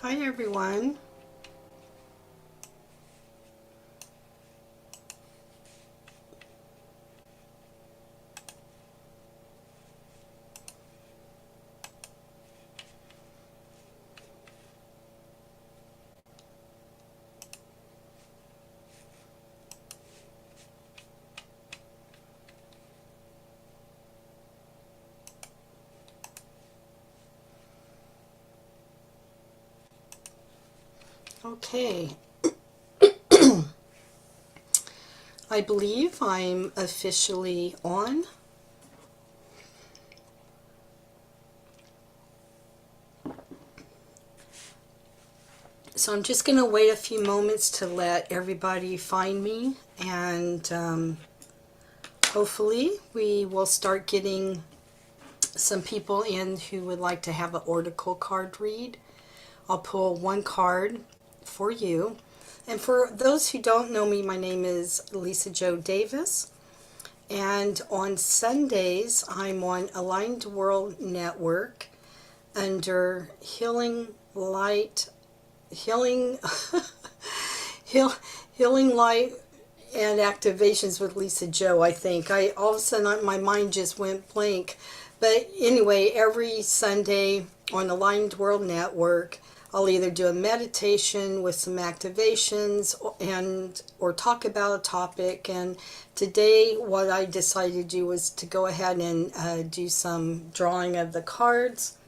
Hi everyone. Okay, I believe I'm officially on. So I'm just going to wait a few moments to let everybody find me, and hopefully we will start getting some people in who would like to have an oracle card read. I'll pull one card for you. And for those who don't know me, my name is Lisa Jo Davis. And on Sundays, I'm on Aligned World Network under Healing Light, Healing, Healing Light and Activations with Lisa Jo, I think. All of a sudden, my mind just went blank. But anyway, every Sunday on Aligned World Network, I'll either do a meditation with some activations or talk about a topic. And today what I decided to do was to go ahead and do some drawing of the cards.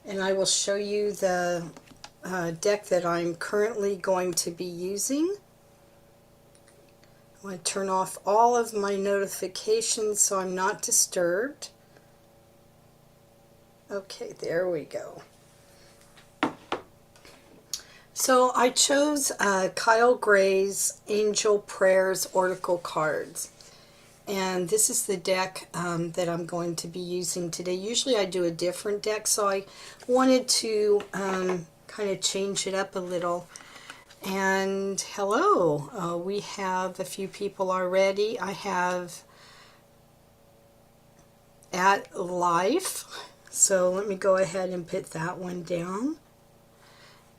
And I will show you the deck that I'm currently going to be using. I'm going to turn off all of my notifications so I'm not disturbed. Okay, there we go. So I chose Kyle Gray's Angel Prayers Oracle cards. And this is the deck that I'm going to be using today. Usually I do a different deck, so I wanted to kind of change it up a little. And hello, we have a few people already. I have At Life. So let me go ahead and put that one down.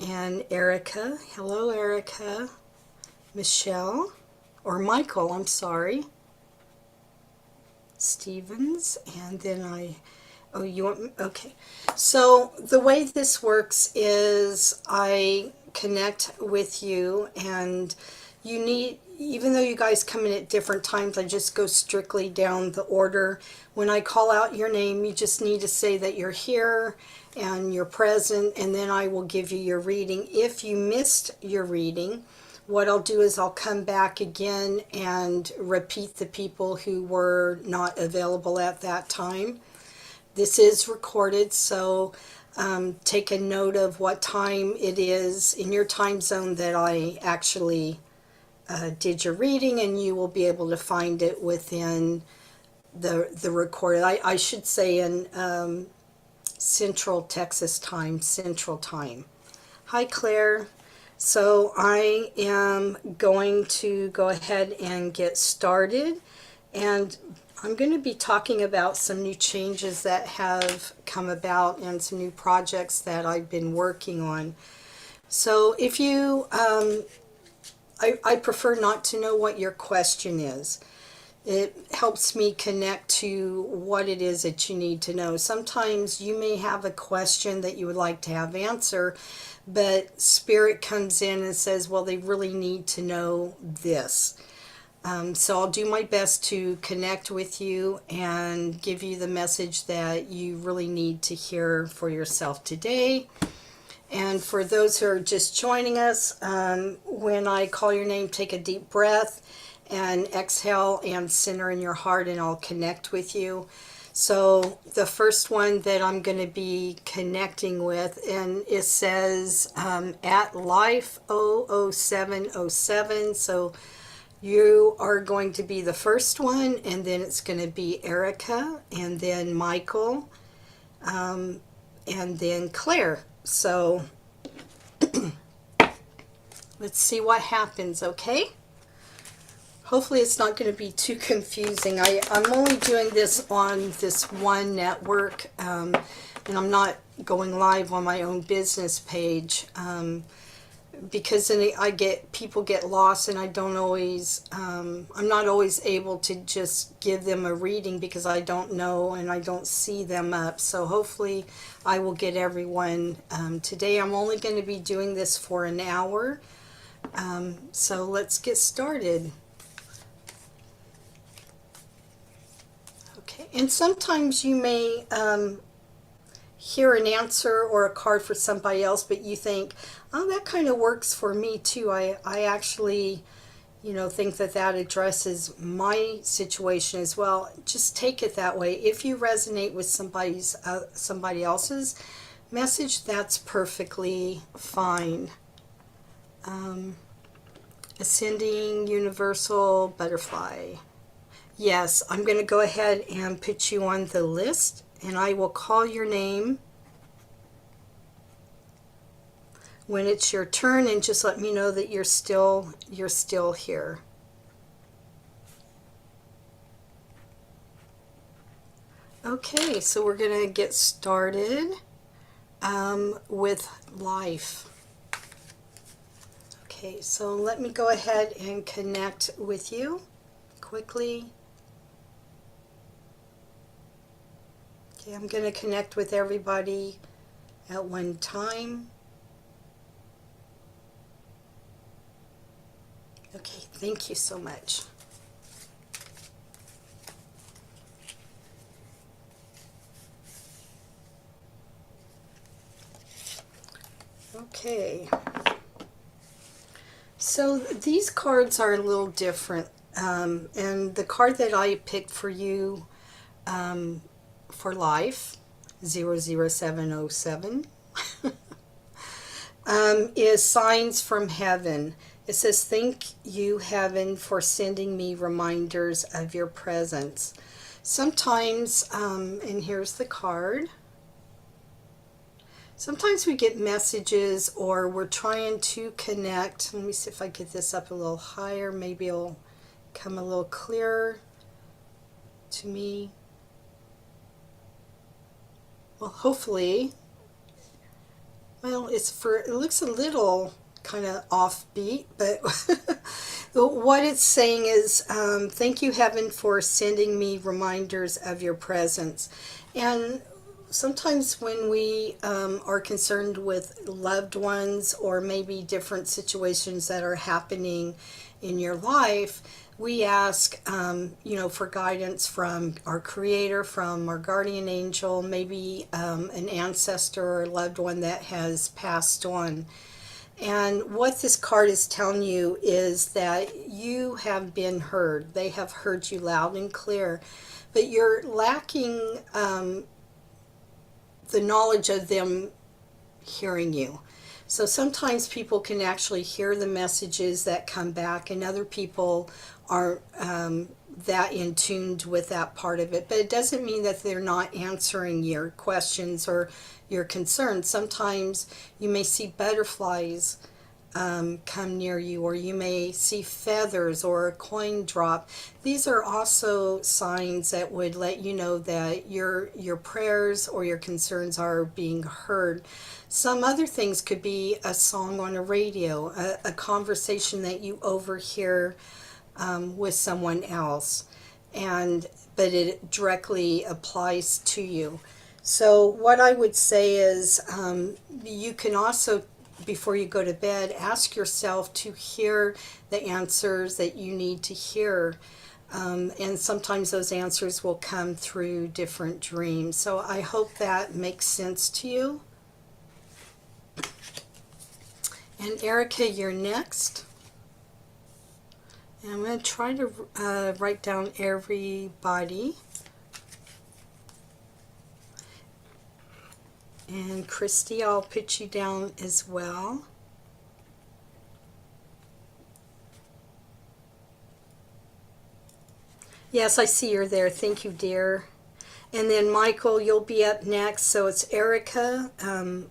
And Erica. Hello, Erica. Michelle. Or Michael, I'm sorry. Stevens. And then oh, you want, okay. So the way this works is I connect with you, and you need, even though you guys come in at different times, I just go strictly down the order. When I call out your name, you just need to say that you're here and you're present, and then I will give you your reading. If you missed your reading, what I'll do is I'll come back again and repeat the people who were not available at that time. This is recorded, so take a note of what time it is in your time zone that I actually did your reading, and you will be able to find it within the recorded. I should say in Central Texas time, Central Time. Hi, Claire. So I am going to go ahead and get started, and I'm going to be talking about some new changes that have come about and some new projects that I've been working on. So if you, I prefer not to know what your question is. It helps me connect to what it is that you need to know. Sometimes you may have a question that you would like to have answer, but Spirit comes in and says, well, they really need to know this. So I'll do my best to connect with you and give you the message that you really need to hear for yourself today. And for those who are just joining us, when I call your name, take a deep breath and exhale and center in your heart, and I'll connect with you. So the first one that I'm going to be connecting with, and it says At Life 00707. So you are going to be the first one, and then it's going to be Erica, and then Michael, and then Claire. So let's see what happens, okay? Hopefully it's not going to be too confusing. I'm only doing this on this one network, and I'm not going live on my own business page, because then people get lost, and I don't always, I'm not always able to just give them a reading because I don't know and I don't see them up. So hopefully I will get everyone. Today I'm only going to be doing this for an hour. So let's get started. Okay, and sometimes you may hear an answer or a card for somebody else, but you think, oh, that kind of works for me too. I actually, think that addresses my situation as well. Just take it that way. If you resonate with somebody else's message, that's perfectly fine. Ascending Universal Butterfly. Yes, I'm going to go ahead and put you on the list, and I will call your name when it's your turn, and just let me know that you're still here. Okay, so we're going to get started with life. Okay, so let me go ahead and connect with you quickly. Okay, I'm going to connect with everybody at one time. Okay, thank you so much. Okay. So these cards are a little different. And the card that I picked for you for life, 00707, is Signs from Heaven. It says, thank you, Heaven, for sending me reminders of your presence. Sometimes, and here's the card, sometimes we get messages or we're trying to connect. Let me see if I get this up a little higher. Maybe it'll come a little clearer to me. Well, hopefully. Well, it looks a little kind of offbeat, but what it's saying is, thank you, Heaven, for sending me reminders of your presence. And sometimes when we are concerned with loved ones or maybe different situations that are happening in your life, we ask, for guidance from our Creator, from our guardian angel, maybe an ancestor or a loved one that has passed on. And what this card is telling you is that you have been heard. They have heard you loud and clear, but you're lacking the knowledge of them hearing you. So sometimes people can actually hear the messages that come back, and other people aren't that in tuned with that part of it. But it doesn't mean that they're not answering your questions or your concerns. Sometimes you may see butterflies come near you, or you may see feathers or a coin drop. These are also signs that would let you know that your prayers or your concerns are being heard. Some other things could be a song on a radio, a conversation that you overhear with someone else, but it directly applies to you. So what I would say is, you can also, before you go to bed, ask yourself to hear the answers that you need to hear. And sometimes those answers will come through different dreams. So I hope that makes sense to you. And Erica, you're next. And I'm going to try to write down everybody. And Christy, I'll put you down as well. Yes, I see you're there. Thank you, dear. And then Michael, you'll be up next. So it's Erica,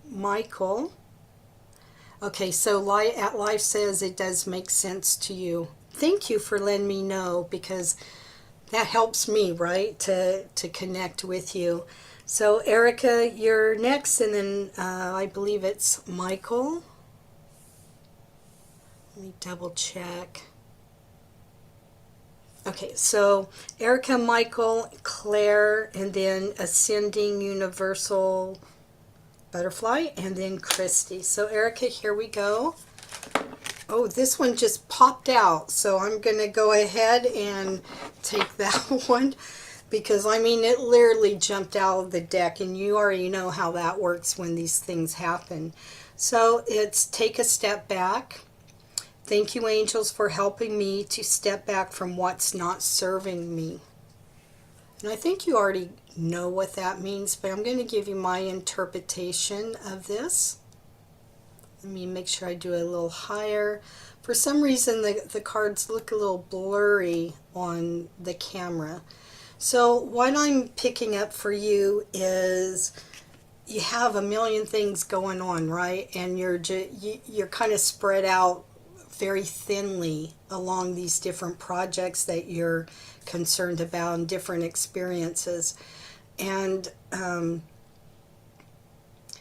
Michael. Okay, so Life says it does make sense to you. Thank you for letting me know, because that helps me, right, to connect with you. So Erica, you're next, and then I believe it's Michael. Let me double check. Okay, so Erica, Michael, Claire, and then Ascending Universal Butterfly, and then Christy. So Erica, here we go. Oh, this one just popped out, so I'm going to go ahead and take that one because, I mean, it literally jumped out of the deck, and you already know how that works when these things happen. So it's take a step back. Thank you, angels, for helping me to step back from what's not serving me. And I think you already know what that means, but I'm going to give you my interpretation of this. Let me make sure I do it a little higher. For some reason, the cards look a little blurry on the camera. So what I'm picking up for you is you have a million things going on, right? And you're kind of spread out very thinly along these different projects that you're concerned about and different experiences. And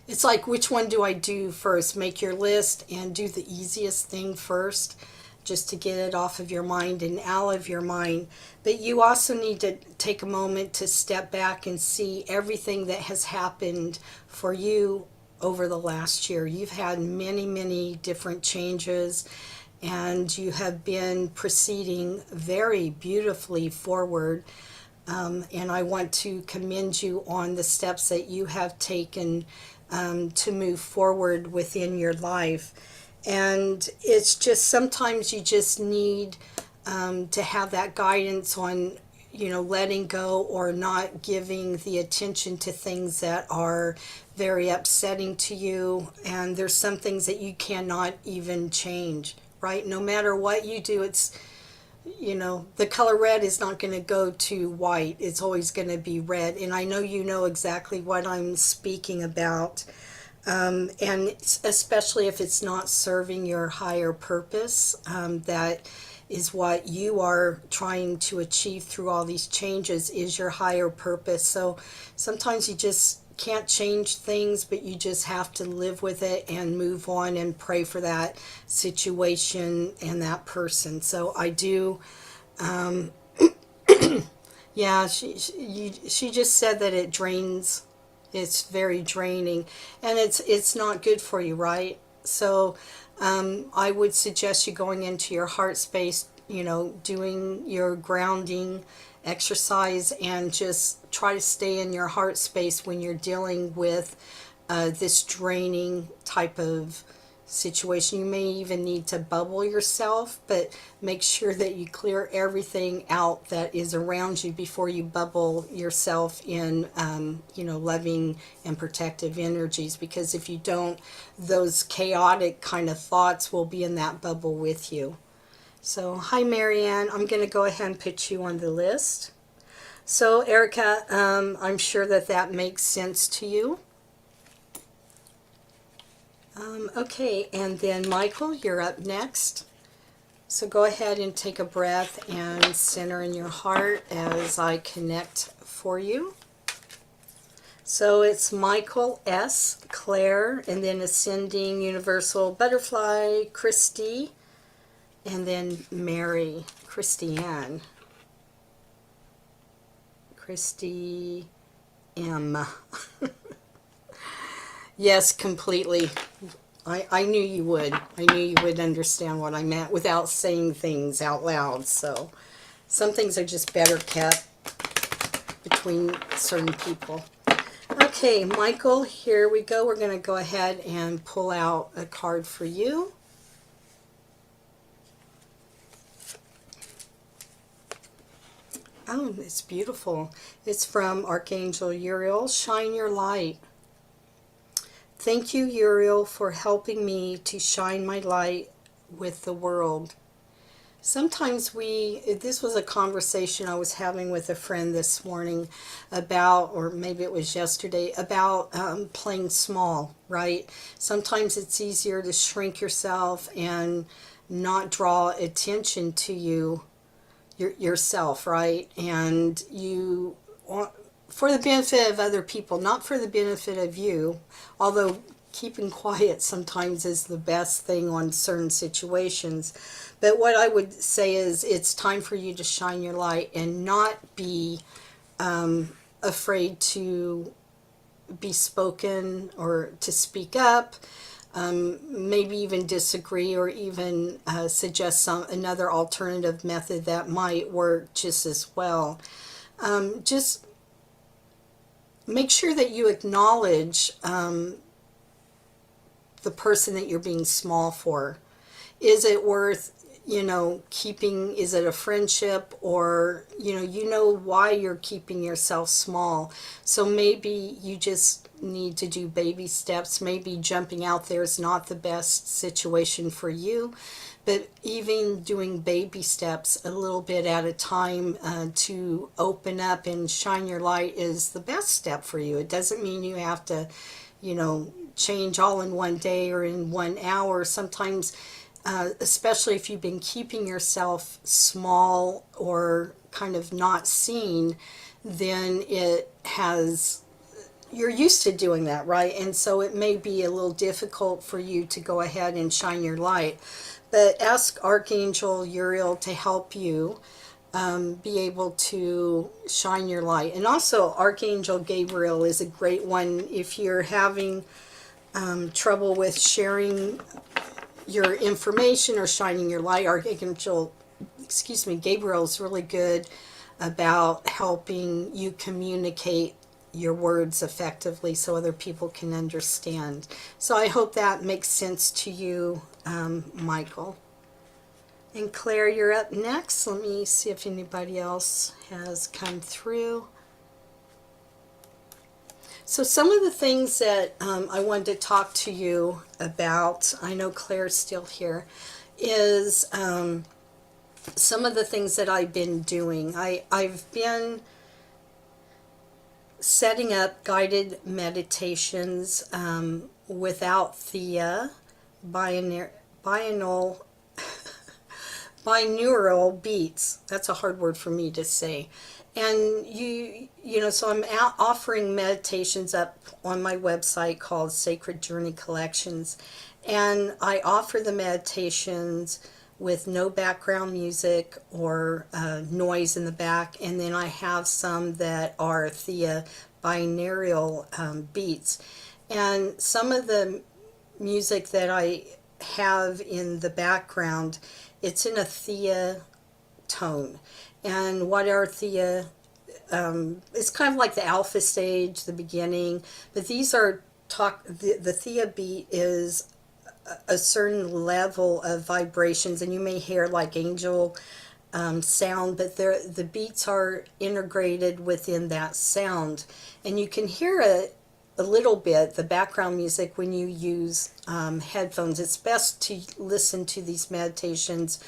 it's like, which one do I do first? Make your list and do the easiest thing first, just to get it off of your mind and out of your mind. But you also need to take a moment to step back and see everything that has happened for you over the last year. You've had many, many different changes, and you have been proceeding very beautifully forward. And I want to commend you on the steps that you have taken to move forward within your life. And it's just sometimes you just need to have that guidance on, letting go or not giving the attention to things that are very upsetting to you. And there's some things that you cannot even change, right? No matter what you do, it's, the color red is not going to go to white. It's always going to be red. And I know you know exactly what I'm speaking about. And especially if it's not serving your higher purpose, that is what you are trying to achieve through all these changes, is your higher purpose. So sometimes you just can't change things, but you just have to live with it and move on and pray for that situation and that person. So I do, yeah, she just said that it drains. It's very draining, and it's not good for you, right? So I would suggest you going into your heart space, doing your grounding exercise, and just try to stay in your heart space when you're dealing with this draining type of situation. You may even need to bubble yourself, but make sure that you clear everything out that is around you before you bubble yourself in, loving and protective energies. Because if you don't, those chaotic kind of thoughts will be in that bubble with you. So, hi Marianne, I'm going to go ahead and put you on the list. So, Erica, I'm sure that makes sense to you. Okay, and then Michael, you're up next. So go ahead and take a breath and center in your heart as I connect for you. So it's Michael S., Claire, and then Ascending Universal Butterfly, Christy, and then Mary, Christiane. Christy M. Yes, completely. I knew you would. I knew you would understand what I meant without saying things out loud. So some things are just better kept between certain people. Okay, Michael, here we go. We're going to go ahead and pull out a card for you. Oh, it's beautiful. It's from Archangel Uriel, Shine Your Light. Thank you, Uriel, for helping me to shine my light with the world. Sometimes this was a conversation I was having with a friend this morning about, or maybe it was yesterday, about playing small, right? Sometimes it's easier to shrink yourself and not draw attention to you, yourself, right? And you want, for the benefit of other people, not for the benefit of you, although keeping quiet sometimes is the best thing on certain situations. But what I would say is it's time for you to shine your light and not be afraid to be spoken or to speak up, maybe even disagree or even suggest another alternative method that might work just as well. Just make sure that you acknowledge the person that you're being small for. Is it worth, keeping, is it a friendship, or, you know why you're keeping yourself small. So maybe you just need to do baby steps. Maybe jumping out there is not the best situation for you, but even doing baby steps a little bit at a time to open up and shine your light is the best step for you. It doesn't mean you have to, change all in one day or in 1 hour. Sometimes, especially if you've been keeping yourself small or kind of not seen, then you're used to doing that, right? And so it may be a little difficult for you to go ahead and shine your light. But ask Archangel Uriel to help you be able to shine your light. And also Archangel Gabriel is a great one if you're having trouble with sharing your information or shining your light. Gabriel is really good about helping you communicate your words effectively so other people can understand. So I hope that makes sense to you, Michael. And Claire, you're up next. Let me see if anybody else has come through. So some of the things that I wanted to talk to you about, I know Claire's still here, is some of the things that I've been doing. I've been setting up guided meditations without Thea, binaural beats. That's a hard word for me to say. And so I'm offering meditations up on my website called Sacred Journey Collections. And I offer the meditations with no background music or noise in the back. And then I have some that are Thea binaural beats. And some of the music that I have in the background, it's in a Thea tone. And what are Thea? It's kind of like the alpha stage, the beginning. But these are the Thea beat is a certain level of vibrations, and you may hear like angel sound, but the beats are integrated within that sound, and you can hear it a little bit, the background music, when you use headphones. It's best to listen to these meditations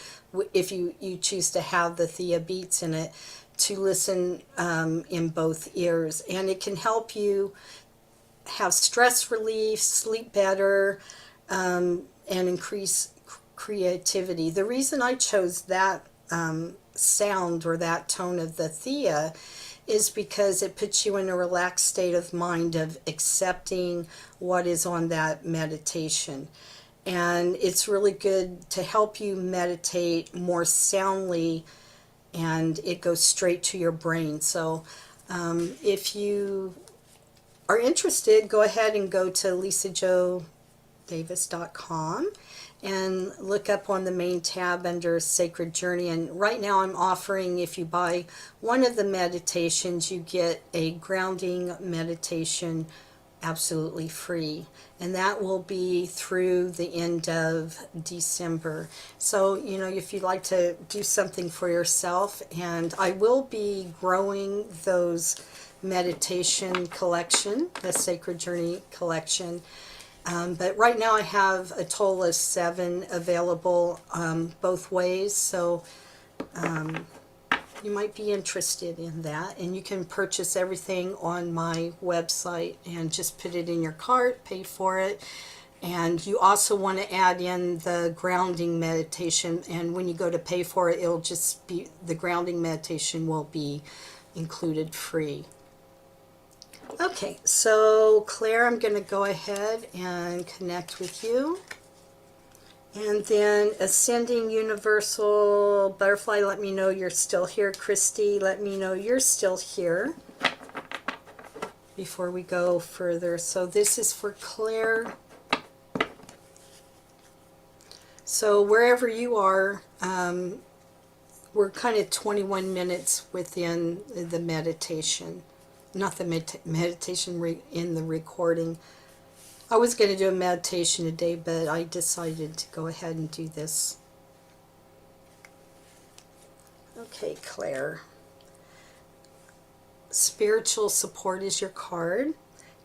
if you choose to have the Thea beats in it, to listen in both ears, and it can help you have stress relief, sleep better, and increase creativity. The reason I chose that sound or that tone of the Thea is because it puts you in a relaxed state of mind of accepting what is on that meditation. And it's really good to help you meditate more soundly, and it goes straight to your brain. So if you are interested, go ahead and go to lisajodavis.com and look up on the main tab under Sacred Journey. And right now I'm offering, if you buy one of the meditations, you get a grounding meditation absolutely free, and that will be through the end of December. So if you'd like to do something for yourself, and I will be growing those meditation collection, the Sacred Journey collection, but right now I have a total of 7 available both ways, so you might be interested in that. And you can purchase everything on my website and just put it in your cart, pay for it, And you also want to add in the grounding meditation, and when you go to pay for it, it'll just be, the grounding meditation will be included free. Okay, so Claire, I'm going to go ahead and connect with you. And then Ascending Universal Butterfly, let me know you're still here. Christy, let me know you're still here before we go further. So this is for Claire. So wherever you are, we're kind of 21 minutes within the meditation. Not the meditation in the recording. I was going to do a meditation today, but I decided to go ahead and do this. Okay, Claire. Spiritual support is your card.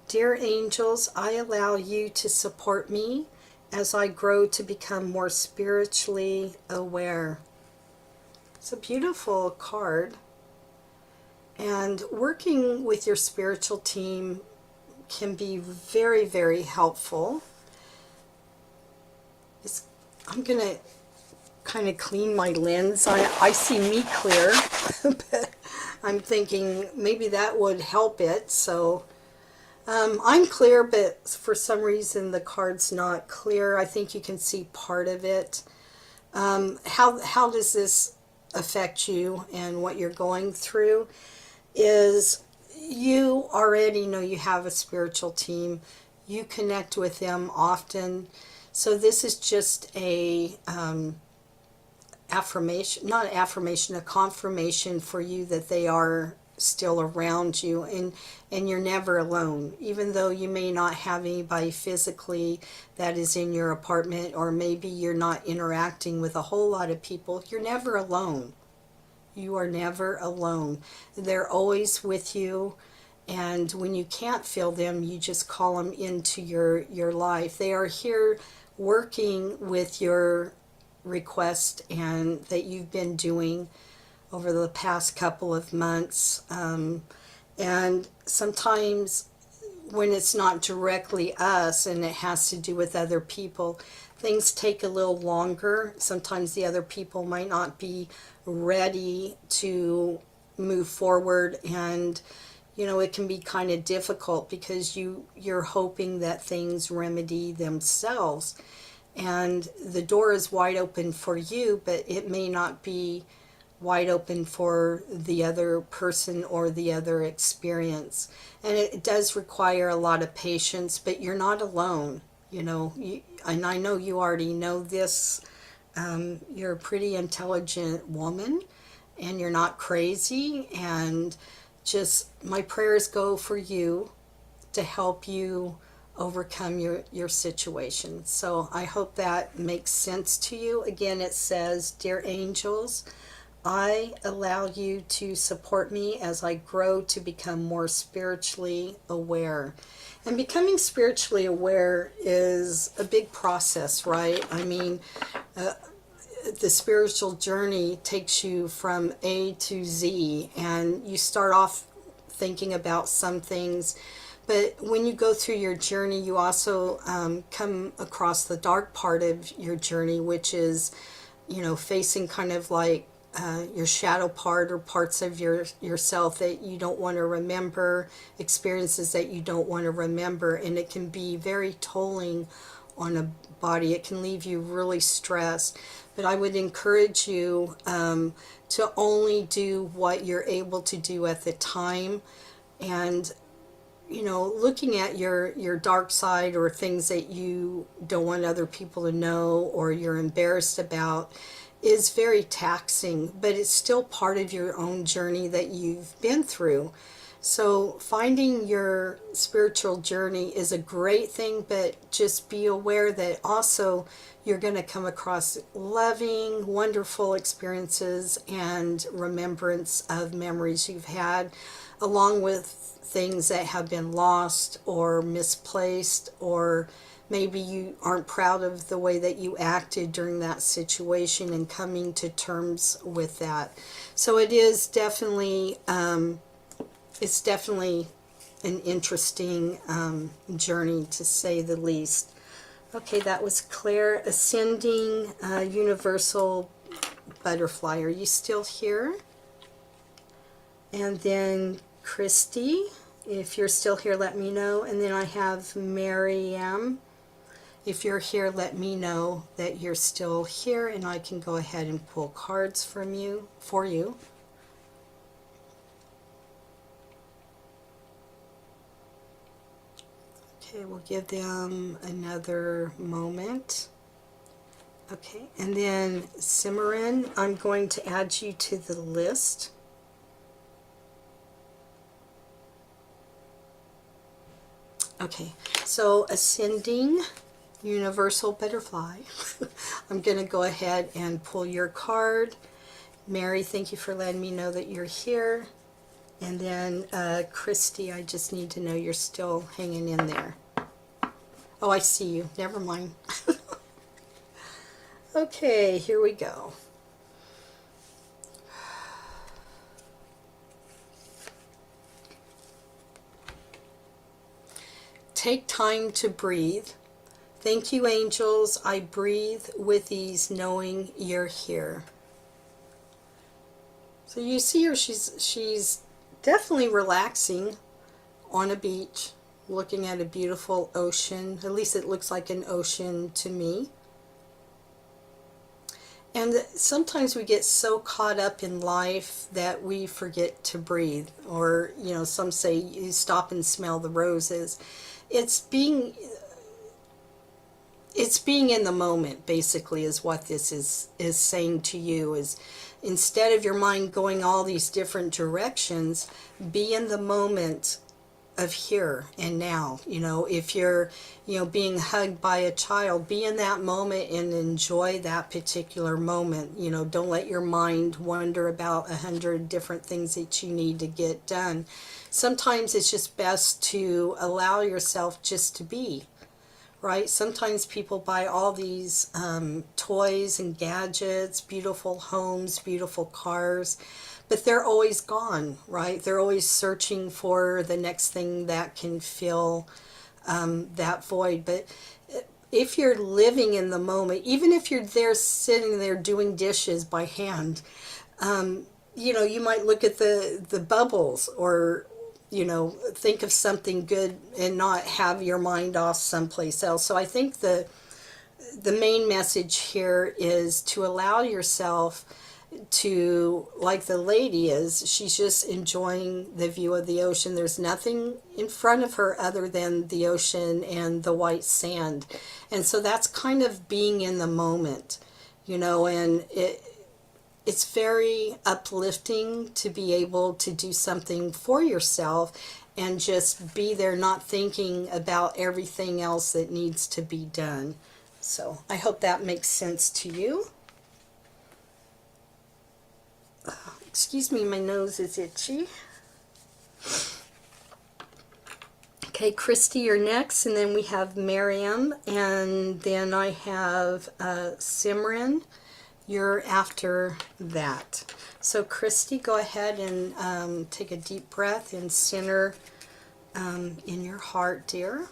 Dear angels, I allow you to support me as I grow to become more spiritually aware. It's a beautiful card. And working with your spiritual team can be very, very helpful. I'm going to kind of clean my lens. I see me clear, but I'm thinking maybe that would help it. So I'm clear, but for some reason the card's not clear. I think you can see part of it. How does this affect you and what you're going through? Is you already know you have a spiritual team. You connect with them often. So this is just a affirmation, not an affirmation, a confirmation for you that they are still around you, and you're never alone. Even though you may not have anybody physically that is in your apartment, or maybe you're not interacting with a whole lot of people, you're never alone. You are never alone. They're always with you. And when you can't feel them, you just call them into your life. They are here working with your request and that you've been doing over the past couple of months. And sometimes when it's not directly us and it has to do with other people, things take a little longer. Sometimes the other people might not be ready to move forward, and it can be kind of difficult because you're hoping that things remedy themselves, and the door is wide open for you, but it may not be wide open for the other person or the other experience. And it does require a lot of patience, but you're not alone. And I know you already know this. You're a pretty intelligent woman, and you're not crazy. And just my prayers go for you to help you overcome your situation. So I hope that makes sense to you. Again, it says, Dear angels, I allow you to support me as I grow to become more spiritually aware. And becoming spiritually aware is a big process, right? I mean, the spiritual journey takes you from A to Z, and you start off thinking about some things, but when you go through your journey, you also come across the dark part of your journey, which is, facing kind of like your shadow part, or parts of yourself that you don't want to remember, experiences that you don't want to remember, and it can be very tolling on a body. It can leave you really stressed. But I would encourage you to only do what you're able to do at the time, and looking at your dark side, or things that you don't want other people to know or you're embarrassed about, is very taxing, but it's still part of your own journey that you've been through. So finding your spiritual journey is a great thing, but just be aware that also you're going to come across loving, wonderful experiences and remembrance of memories you've had, along with things that have been lost or misplaced, or maybe you aren't proud of the way that you acted during that situation, and coming to terms with that. So it is definitely it's definitely an interesting journey, to say the least. Okay, that was Claire. Ascending Universal Butterfly. Are you still here? And then Christy. If you're still here, let me know. And then I have Mary M. If you're here, let me know that you're still here, and I can go ahead and pull cards for you. Okay, we'll give them another moment. Okay, and then Cimarron, I'm going to add you to the list. Okay, so Ascending Universal Butterfly. I'm going to go ahead and pull your card. Mary, thank you for letting me know that you're here. And then Christy, I just need to know you're still hanging in there. Oh, I see you. Never mind. Okay, here we go. Take time to breathe. Thank you, angels. I breathe with ease, knowing you're here. So you see her, she's definitely relaxing on a beach, looking at a beautiful ocean. At least it looks like an ocean to me. And sometimes we get so caught up in life that we forget to breathe. Or, you know, some say you stop and smell the roses. It's being in the moment, basically, is what this is saying to you. Is instead of your mind going all these different directions, be in the moment of here and now. You know, if you're, you know, being hugged by a child, be in that moment and enjoy that particular moment. You know, don't let your mind wander about 100 different things that you need to get done. Sometimes it's just best to allow yourself just to be. Right? Sometimes people buy all these toys and gadgets, beautiful homes, beautiful cars, but they're always gone, right? They're always searching for the next thing that can fill that void. But if you're living in the moment, even if you're there sitting there doing dishes by hand, you know, you might look at the bubbles, or you know, think of something good and not have your mind off someplace else. So I think the main message here is to allow yourself to, like the lady is, she's just enjoying the view of the ocean. There's nothing in front of her other than the ocean and the white sand. And so that's kind of being in the moment, you know, and it's very uplifting to be able to do something for yourself and just be there, not thinking about everything else that needs to be done. So I hope that makes sense to you. Excuse me, my nose is itchy. Okay, Christy, you're next, and then we have Miriam, and then I have Simran. You're after that. So Christy, go ahead and take a deep breath and center in your heart, dear.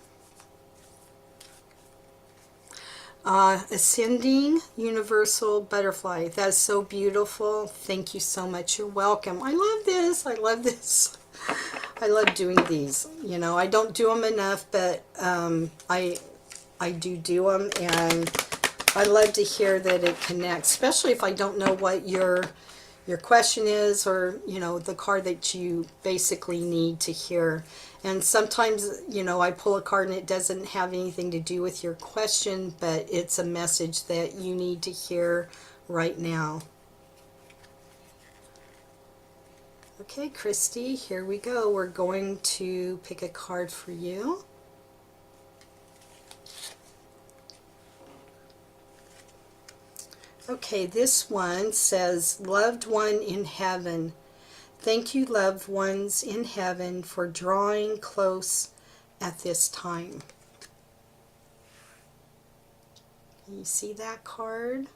Ascending Universal Butterfly. That's so beautiful. Thank you so much. You're welcome. I love this. I love this. I love doing these. You know, I don't do them enough, but I do them, and I love to hear that it connects, especially if I don't know what your question is, or, you know, the card that you basically need to hear. And sometimes, you know, I pull a card and it doesn't have anything to do with your question, but it's a message that you need to hear right now. Okay, Christy, here we go. We're going to pick a card for you. Okay, this one says, Loved one in heaven. Thank you, loved ones in heaven, for drawing close at this time. Can you see that card?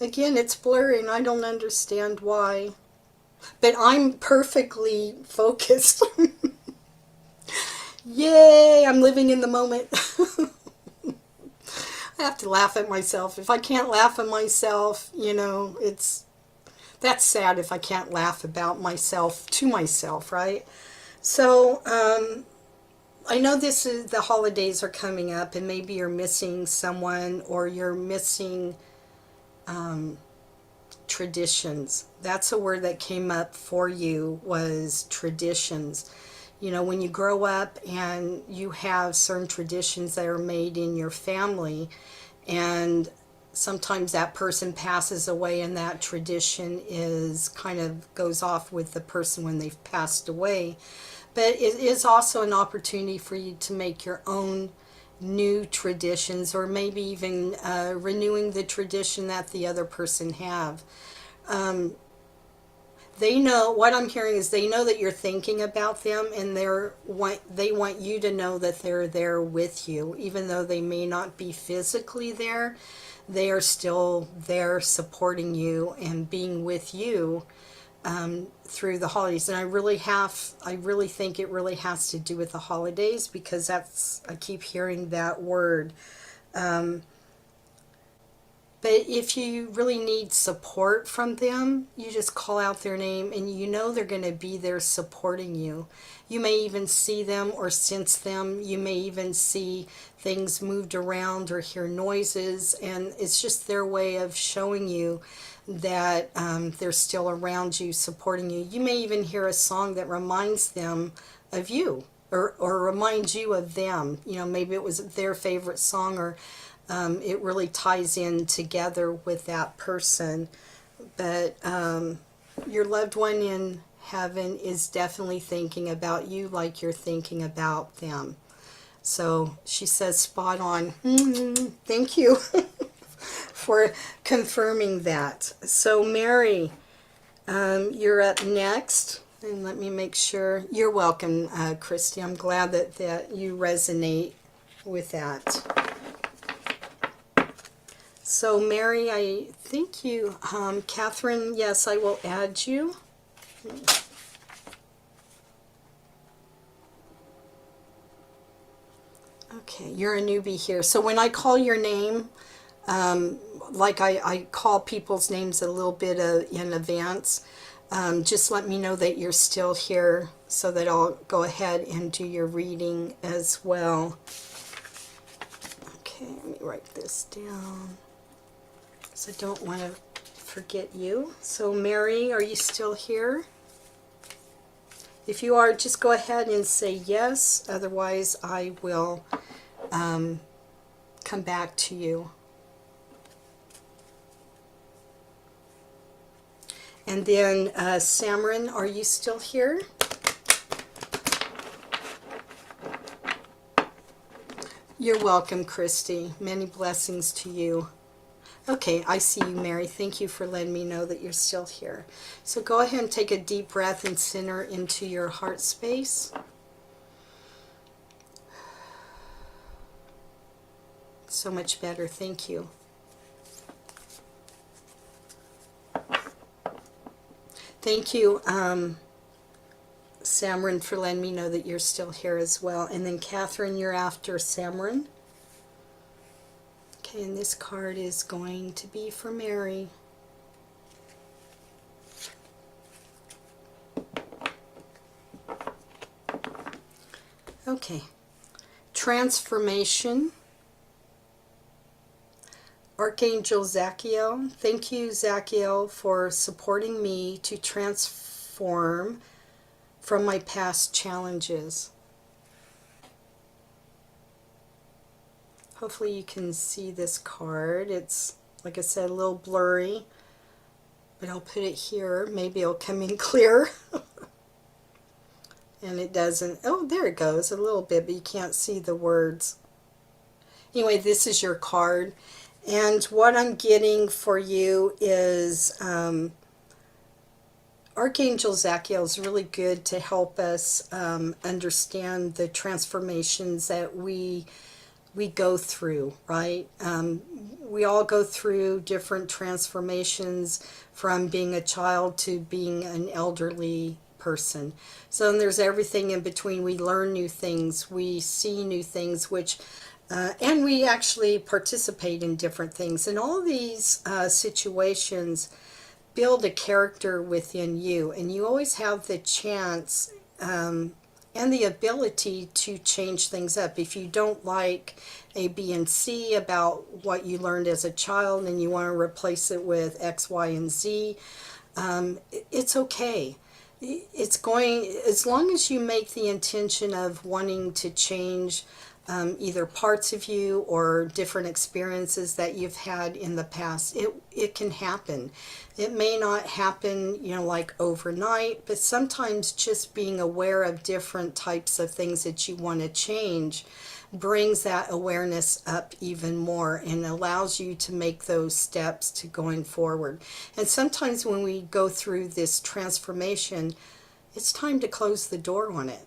Again, it's blurry and I don't understand why. But I'm perfectly focused. Yay, I'm living in the moment. have to laugh at myself. If I can't laugh at myself, that's sad if I can't laugh about myself to myself, right? So, I know the holidays are coming up, and maybe you're missing someone, or you're missing traditions. That's a word that came up for you, was traditions. When you grow up and you have certain traditions that are made in your family, and sometimes that person passes away, and that tradition is kind of goes off with the person when they've passed away. But it is also an opportunity for you to make your own new traditions, or maybe even renewing the tradition that the other person have. They know, what I'm hearing is they know that you're thinking about them, and they want you to know that they're there with you. Even though they may not be physically there, they are still there supporting you and being with you through the holidays. And I really think it really has to do with the holidays, because I keep hearing that word. But if you really need support from them, you just call out their name, and they're going to be there supporting you. You may even see them or sense them. You may even see things moved around or hear noises, and it's just their way of showing you that they're still around you, supporting you. You may even hear a song that reminds them of you, or reminds you of them. Maybe it was their favorite song, or it really ties in together with that person. But your loved one in heaven is definitely thinking about you like you're thinking about them. So she says spot on. Thank you for confirming that. So Mary, you're up next. And let me make sure. You're welcome, Christy. I'm glad that you resonate with that. So Mary, I think you, Catherine, yes, I will add you. Okay, you're a newbie here. So when I call your name, like I call people's names a little bit in advance, just let me know that you're still here, so that I'll go ahead and do your reading as well. Okay, let me write this down, because I don't want to forget you. So Mary, are you still here? If you are, just go ahead and say yes. Otherwise, I will come back to you. And then Samron, are you still here? You're welcome, Christy. Many blessings to you. Okay, I see you, Mary. Thank you for letting me know that you're still here. So go ahead and take a deep breath and center into your heart space. So much better. Thank you. Thank you, Samron, for letting me know that you're still here as well. And then Catherine, you're after Samron. Okay, and this card is going to be for Mary. Okay, transformation. Archangel Zachiel. Thank you, Zachiel, for supporting me to transform from my past challenges. Hopefully you can see this card. It's, like I said, a little blurry, but I'll put it here. Maybe it'll come in clear. And it doesn't. Oh, there it goes a little bit, but you can't see the words. Anyway, this is your card. And what I'm getting for you is Archangel Zachiel is really good to help us understand the transformations that we go through, right? We all go through different transformations, from being a child to being an elderly person. So there's everything in between. We learn new things, we see new things, which And we actually participate in different things. And all of these situations build a character within you, and you always have the chance and the ability to change things up. If you don't like A, B, and C about what you learned as a child and you want to replace it with X, Y, and Z, it's okay. It's going, as long as you make the intention of wanting to change either parts of you or different experiences that you've had in the past, it can happen. It may not happen, like overnight, but sometimes just being aware of different types of things that you want to change brings that awareness up even more and allows you to make those steps to going forward. And sometimes when we go through this transformation, it's time to close the door on it,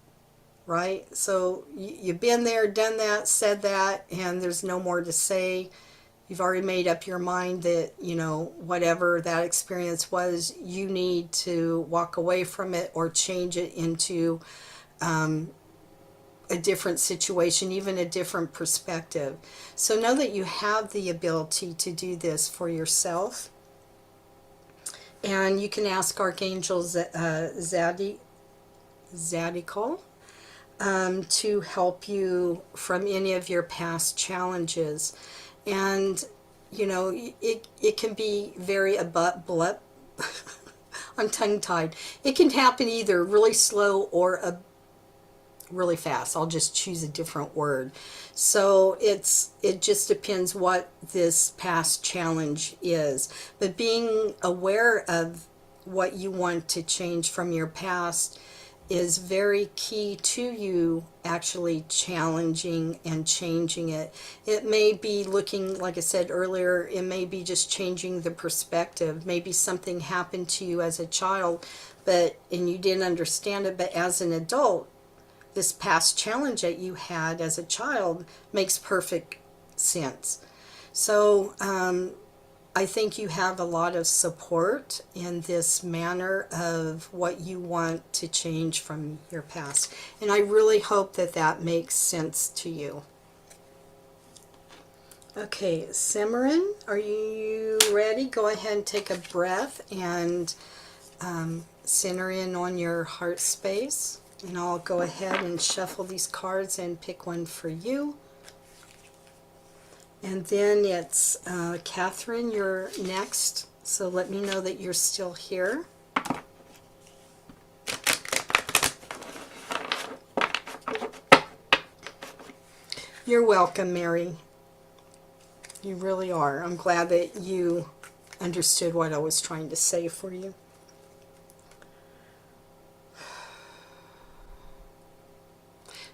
right? So you've been there, done that, said that, and there's no more to say. You've already made up your mind that, whatever that experience was, you need to walk away from it or change it into a different situation, even a different perspective. So know that you have the ability to do this for yourself. And you can ask Archangel Zadie Zadical to help you from any of your past challenges. And, it can be very abrupt. I'm tongue-tied. It can happen either really slow or really fast. I'll just choose a different word. So it just depends what this past challenge is. But being aware of what you want to change from your past is very key to you actually challenging and changing it. It may be looking, like I said earlier, it may be just changing the perspective. Maybe something happened to you as a child, and you didn't understand it, but as an adult, this past challenge that you had as a child makes perfect sense. So I think you have a lot of support in this manner of what you want to change from your past. And I really hope that that makes sense to you. Okay, Simran, are you ready? Go ahead and take a breath and center in on your heart space. And I'll go ahead and shuffle these cards and pick one for you. And then it's Catherine, you're next. So let me know that you're still here. You're welcome, Mary. You really are. I'm glad that you understood what I was trying to say for you.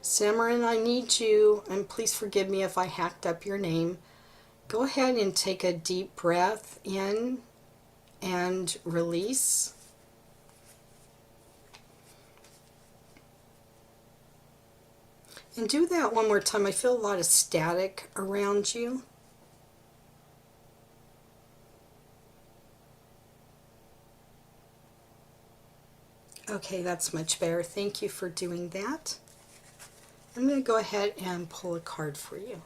Simran, I need you, and please forgive me if I hacked up your name. Go ahead and take a deep breath in and release. And do that one more time. I feel a lot of static around you. Okay, that's much better. Thank you for doing that. I'm going to go ahead and pull a card for you.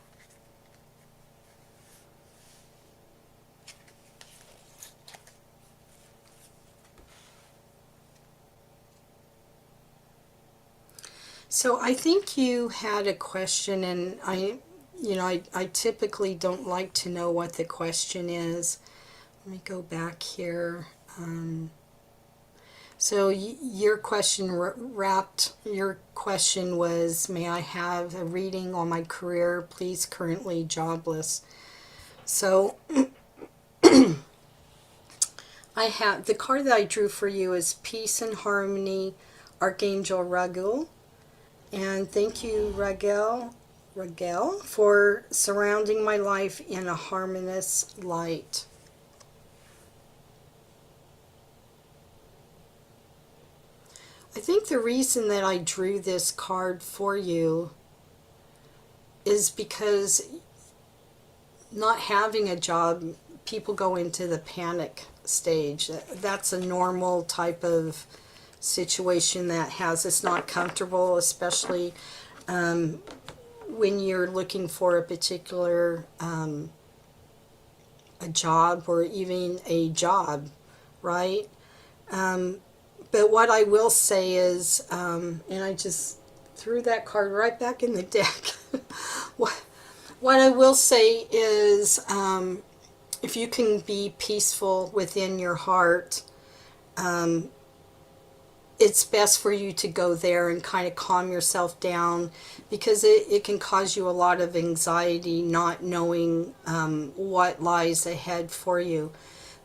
So I think you had a question, and I typically don't like to know what the question is. Let me go back here. So your question was, may I have a reading on my career, please, currently jobless. So I have, the card that I drew for you is Peace and Harmony, Archangel Raguel. And thank you, Raguel, for surrounding my life in a harmonious light. I think the reason that I drew this card for you is because not having a job, people go into the panic stage. That's a normal type of situation that has us not comfortable, especially when you're looking for a particular a job or even a job, right? But what I will say is, and I just threw that card right back in the deck. what I will say is, if you can be peaceful within your heart, it's best for you to go there and kind of calm yourself down, because it can cause you a lot of anxiety not knowing what lies ahead for you.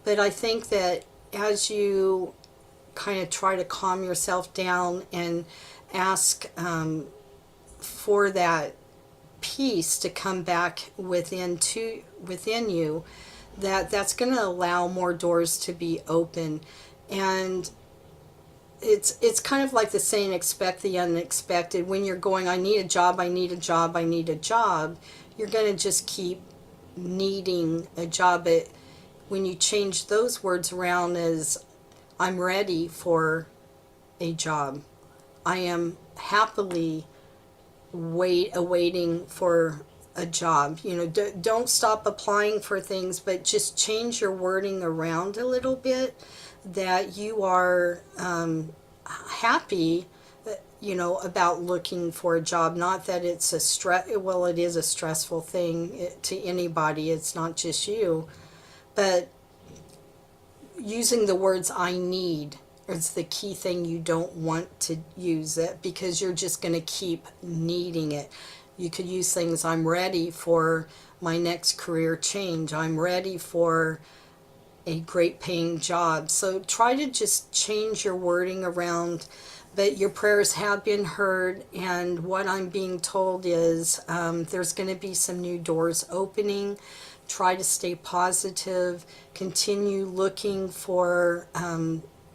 But I think that as you kind of try to calm yourself down and ask for that peace to come back within you, that's going to allow more doors to be open. And it's kind of like the saying, expect the unexpected. When you're going, I need a job, I need a job, I need a job, you're going to just keep needing a job. But when you change those words around as, I'm ready for a job, I am happily awaiting for a job. You know, don't stop applying for things, but just change your wording around a little bit, that you are happy, you know, about looking for a job. Not that it's a well, it is a stressful thing to anybody, it's not just you, but using the words I need is the key thing. You don't want to use it, because you're just going to keep needing it. You could use things, I'm ready for my next career change, I'm ready for a great paying job. So try to just change your wording around. But your prayers have been heard, and what I'm being told is there's going to be some new doors opening. Try to stay positive, continue looking for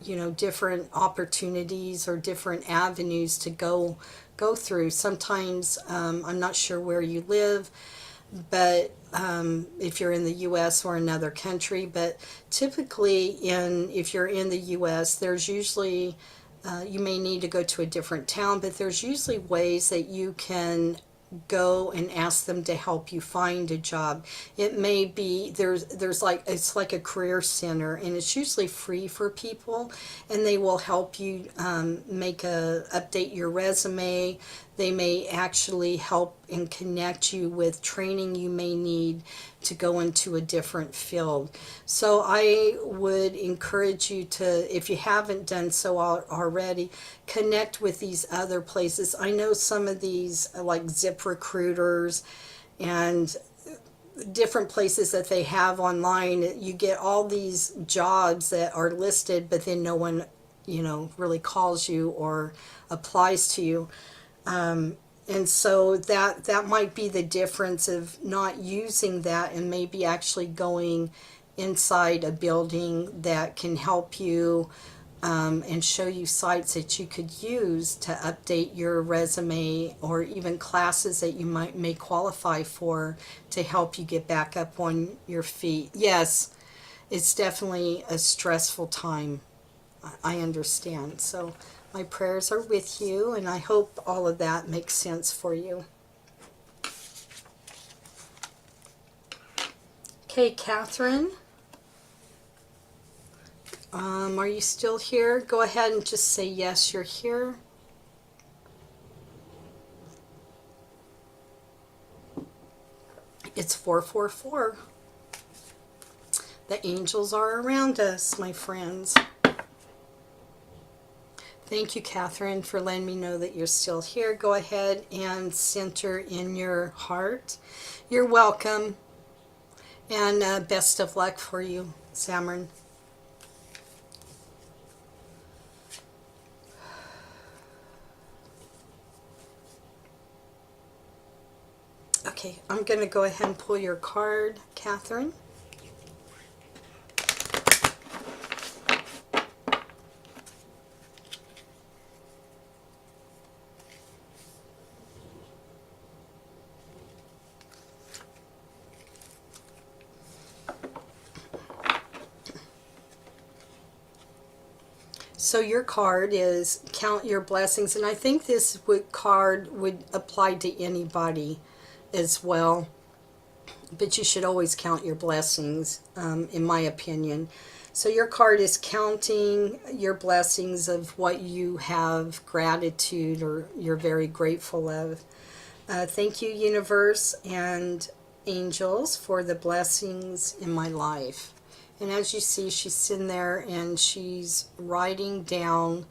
you know, different opportunities or different avenues to go through. Sometimes I'm not sure where you live, but if you're in the U.S. or another country, but typically if you're in the U.S., there's usually you may need to go to a different town, but there's usually ways that you can go and ask them to help you find a job. It may be there's like, it's like a career center, and it's usually free for people, and they will help you update your resume. They may actually help and connect you with training you may need to go into a different field. So I would encourage you to, if you haven't done so already, connect with these other places. I know some of these, like Zip Recruiters and different places that they have online, you get all these jobs that are listed, but then no one, you know, really calls you or applies to you. And so that might be the difference of not using that, and maybe actually going inside a building that can help you and show you sites that you could use to update your resume, or even classes that you may qualify for to help you get back up on your feet. Yes, it's definitely a stressful time. I understand. So my prayers are with you, and I hope all of that makes sense for you. Okay, Catherine. Are you still here? Go ahead and just say yes, you're here. It's 444. The angels are around us, my friends. Thank you, Catherine, for letting me know that you're still here. Go ahead and center in your heart. You're welcome. And best of luck for you, Samron. Okay, I'm going to go ahead and pull your card, Catherine. So your card is count your blessings, and I think this card would apply to anybody as well. But you should always count your blessings, in my opinion. So your card is counting your blessings of what you have gratitude or you're very grateful of. Thank you, universe and angels, for the blessings in my life. And as you see, she's sitting there and she's writing down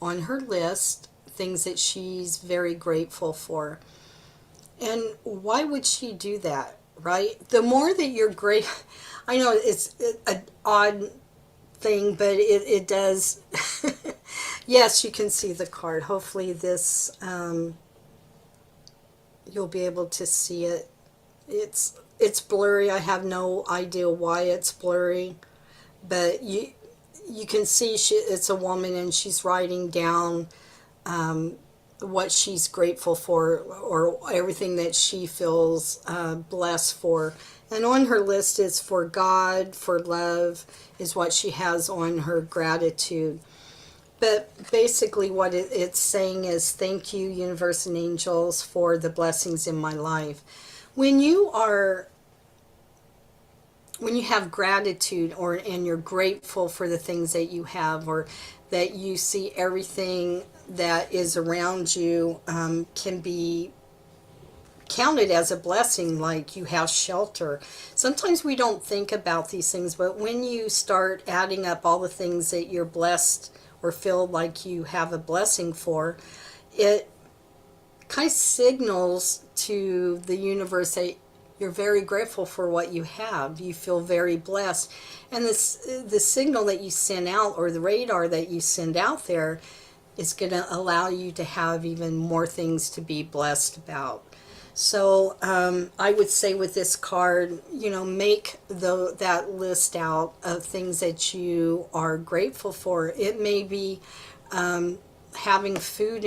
on her list things that she's very grateful for. And why would she do that, right? The more that you're great, I know it's an odd thing, but it does. Yes, you can see the card. Hopefully this, you'll be able to see it. It's blurry. I have no idea why it's blurry, but you can see it's a woman and she's writing down what she's grateful for or everything that she feels blessed for. And on her list is for God, for love, is what she has on her gratitude. But basically what it's saying is thank you, universe and angels, for the blessings in my life. When you have gratitude and you're grateful for the things that you have, or that you see everything that is around you can be counted as a blessing, like you have shelter. Sometimes we don't think about these things, but when you start adding up all the things that you're blessed or feel like you have a blessing for, it kind of signals to the universe that you're very grateful for what you have. You feel very blessed. And the signal that you send out, or the radar that you send out there, is going to allow you to have even more things to be blessed about. So I would say with this card, make that list out of things that you are grateful for. It may be having food,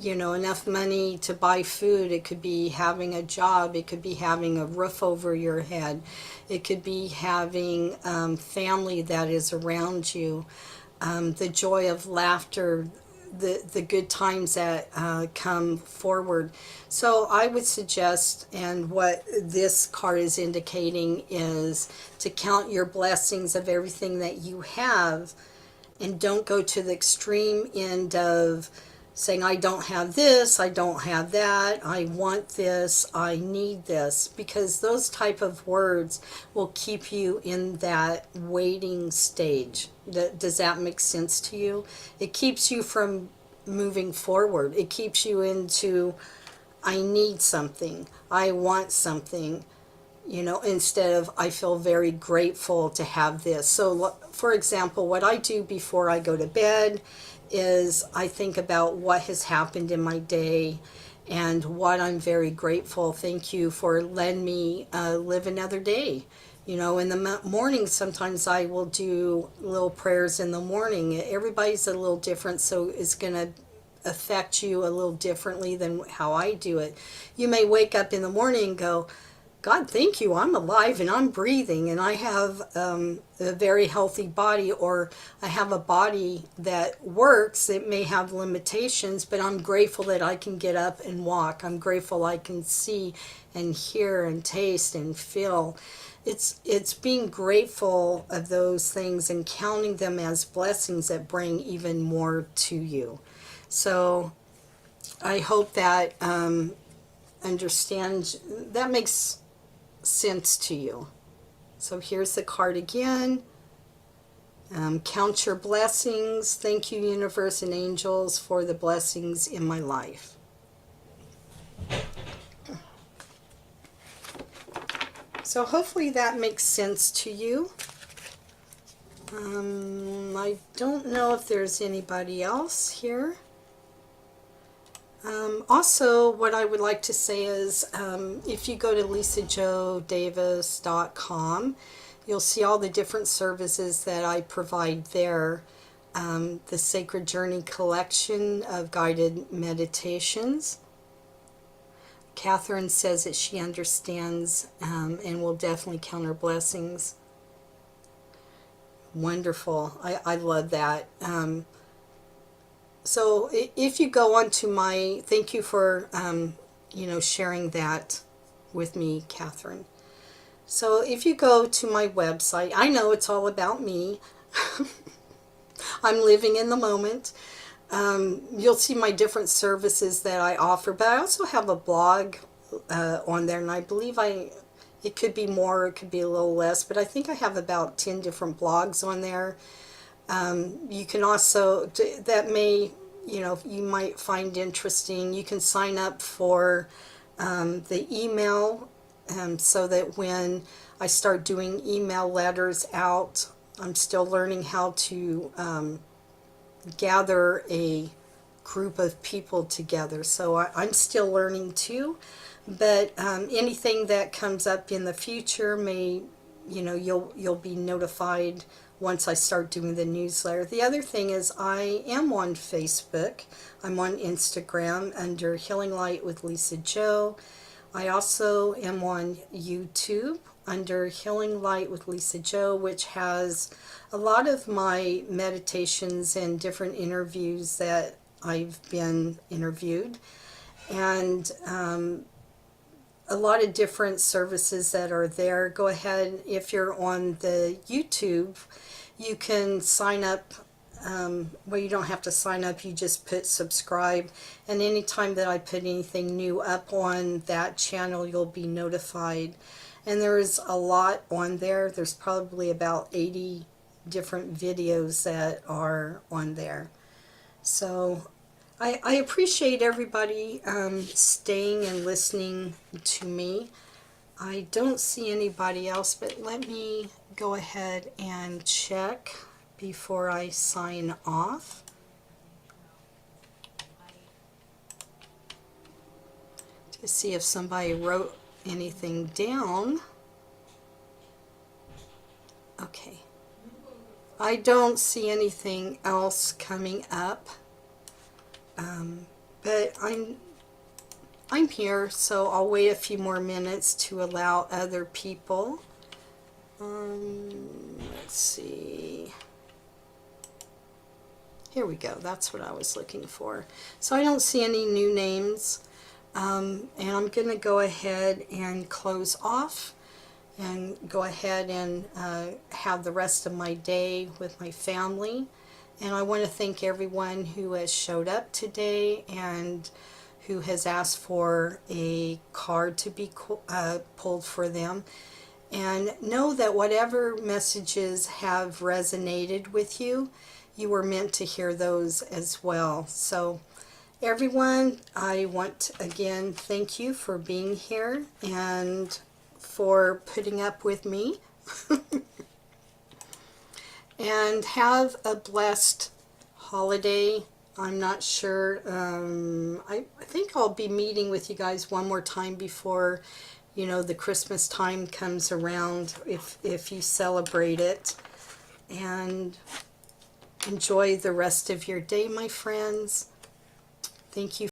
enough money to buy food. It could be having a job. It could be having a roof over your head. It could be having family that is around you, the joy of laughter, the good times that come forward. So I would suggest, and what this card is indicating, is to count your blessings of everything that you have, and don't go to the extreme end of saying, I don't have this, I don't have that, I want this, I need this, because those type of words will keep you in that waiting stage. Does that make sense to you? It keeps you from moving forward. It keeps you into, I need something, I want something, instead of, I feel very grateful to have this. So, for example, what I do before I go to bed is I think about what has happened in my day and what I'm very grateful. Thank you for letting me live another day. In the morning, sometimes I will do little prayers in the morning. Everybody's a little different, so it's going to affect you a little differently than how I do it. You may wake up in the morning and go, God, thank you, I'm alive and I'm breathing and I have a very healthy body, or I have a body that works. It may have limitations, but I'm grateful that I can get up and walk. I'm grateful I can see and hear and taste and feel. It's being grateful of those things and counting them as blessings that bring even more to you. So I hope that that makes sense to you. So here's the card again. Count your blessings. Thank you, universe and angels, for the blessings in my life. So hopefully that makes sense to you. I don't know if there's anybody else here. Also, what I would like to say is, if you go to lisajodavis.com, you'll see all the different services that I provide there. The Sacred Journey collection of guided meditations. Catherine says that she understands and will definitely count her blessings. Wonderful. I love that. So if you go onto my, thank you for, sharing that with me, Catherine. So if you go to my website, I know it's all about me. I'm living in the moment. You'll see my different services that I offer, but I also have a blog on there, and I believe it could be more, it could be a little less, but I think I have about 10 different blogs on there. You can also, that may, you might find interesting. You can sign up for the email, so that when I start doing email letters out, I'm still learning how to gather a group of people together. So I'm still learning too, but anything that comes up in the future may, you'll be notified once I start doing the newsletter. The other thing is I am on Facebook. I'm on Instagram under Healing Light with Lisa Jo. I also am on YouTube under Healing Light with Lisa Jo, which has a lot of my meditations and different interviews that I've been interviewed, and a lot of different services that are there. Go ahead, if you're on the YouTube, you can sign up. Well, you don't have to sign up, you just put subscribe, and anytime that I put anything new up on that channel, you'll be notified. And there's a lot on there. There's probably about 80 different videos that are on there. So I appreciate everybody staying and listening to me. I don't see anybody else, but let me go ahead and check before I sign off. To see if somebody wrote anything down. Okay. I don't see anything else coming up. But I'm here, so I'll wait a few more minutes to allow other people. Let's see. Here we go. That's what I was looking for. So I don't see any new names. And I'm going to go ahead and close off and go ahead and have the rest of my day with my family. And I want to thank everyone who has showed up today and who has asked for a card to be pulled for them. And know that whatever messages have resonated with you, you were meant to hear those as well. So everyone, I want to again thank you for being here and for putting up with me. And have a blessed holiday. I'm not sure. I think I'll be meeting with you guys one more time before, the Christmas time comes around, if you celebrate it. And enjoy the rest of your day, my friends. Thank you